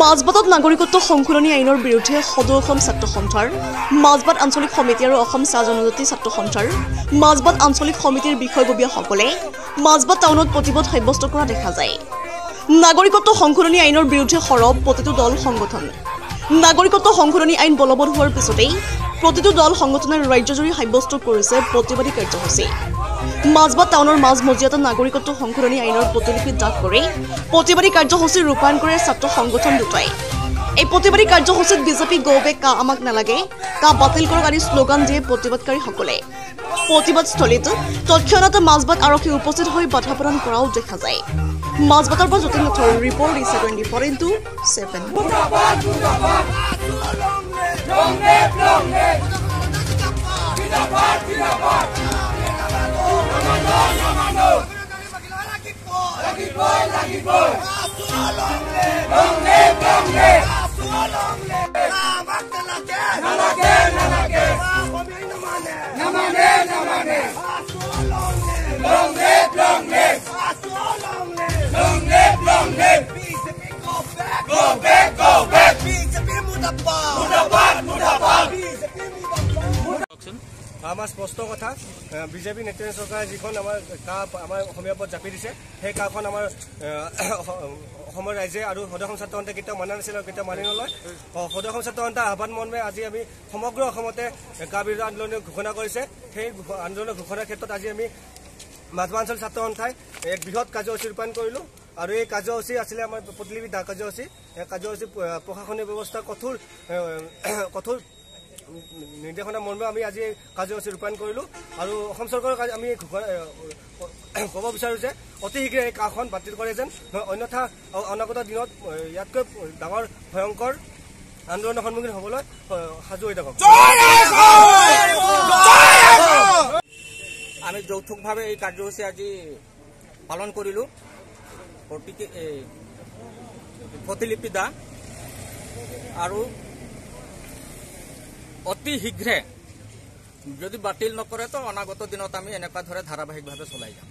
মাজবাটত নাগৰিকত্ব সংশোধনী আইনৰ বিৰুদ্ধে সদৌ অসম ছাত্ৰ সন্থাৰ, মাজবাট আঞ্চলিক সমিতি আৰু অসম চাহ জনজাতি ছাত্ৰ সন্থাৰ, মাজবাট আঞ্চলিক সমিতিৰ বিষয়ববীয়াসকলে মাজবাট টাউনত প্ৰতিবাদ সাব্যস্ত কৰা দেখা যায়। নাগৰিকত্ব সংশোধনী আইনৰ বিৰুদ্ধে সৰব প্ৰতিটো দল সংগঠন। নাগৰিকত্ব সংশোধনী আইন বলবৎ হোৱাৰ পিছতেই প্ৰতিটো দল সংগঠনে ৰাজ্যজুৰি সাব্যস্ত কৰিছে প্ৰতিবাদী কাৰ্যসূচী। মাজবাট টাউনৰ মাজমজিয়াত নাগৰিকত্ব সংশোধনী আইনৰ প্ৰতিলিপি দাগ কৰি প্ৰতিবাদী কাৰ্যসূচী ৰূপায়ণ কৰে ছাত্ৰ সংগঠন দুটাই। এই প্ৰতিবাদী কাৰ্যসূচীত বিজেপি গৌবে কা আমাক নালাগে, কা বাতিল কৰক আদি শ্লোগান দিয়ে প্ৰতিবাদকাৰীসকলে। প্ৰতিবাদস্থলীত তৎক্ষণাত মাজবাট আৰক্ষী উপস্থিত হৈ বাধা প্ৰদান কৰাও দেখা যায়। মাজবাটৰ পৰা জ্যোতি নাথৰ ৰিপৰ্ট ইছে 24x7। আমাৰ স্পষ্ট কথা, বিজেপি নেতৃত্ব চৰকাৰে যিখন আমাৰ অসমীয়াৰ ওপৰত জাপি দিছে, সেই কাখন আমাৰ অসমৰ ৰাইজে আৰু সদৌ অসম ছাত্ৰ সন্থাই কেতিয়াও মানা নাছিল আৰু কেতিয়াও মানি নলয়। সদৌ অসম ছাত্ৰ সন্থাৰ আহ্বান মৰ্মে আজি আমি সমগ্ৰ অসমতে কা বিৰোধী আন্দোলন ঘোষণা কৰিছে। সেই আন্দোলনৰ ঘোষণাৰ ক্ষেত্ৰত আজি আমি মাজবাট অঞ্চল ছাত্ৰ সন্থাই এক বৃহৎ কাৰ্যসূচী ৰূপায়ণ কৰিলোঁ আৰু এই কাৰ্যসূচী আছিলে আমাৰ প্ৰতিলিপি দাগ কাৰ্যসূচী। এই কাৰ্যসূচী প্ৰশাসনিক ব্যৱস্থা কঠোৰ নিৰ্দেশনা মৰ্মে আমি আজি কাৰ্যসূচী ৰূপায়ণ কৰিলোঁ আৰু অসম চৰকাৰক আমি ক'ব বিচাৰোঁ যে অতি শীঘ্ৰে এই কাখন বাতিল কৰে যেন, অন্যথা অনাগত দিনত ইয়াতকৈ ডাঙৰ ভয়ংকৰ আন্দোলনৰ সন্মুখীন হ'বলৈ সাজু হৈ থাকক। আমি যৌথকভাৱে এই কাৰ্যসূচী আজি পালন কৰিলোঁ। প্ৰতিলিপি দা আৰু অতি শীঘ্ৰে যদি বাতিল নকৰে তো অনাগত দিনত আমি এনেকুৱা ধৰে ধাৰাবাহিকভাৱে চলাই যাম।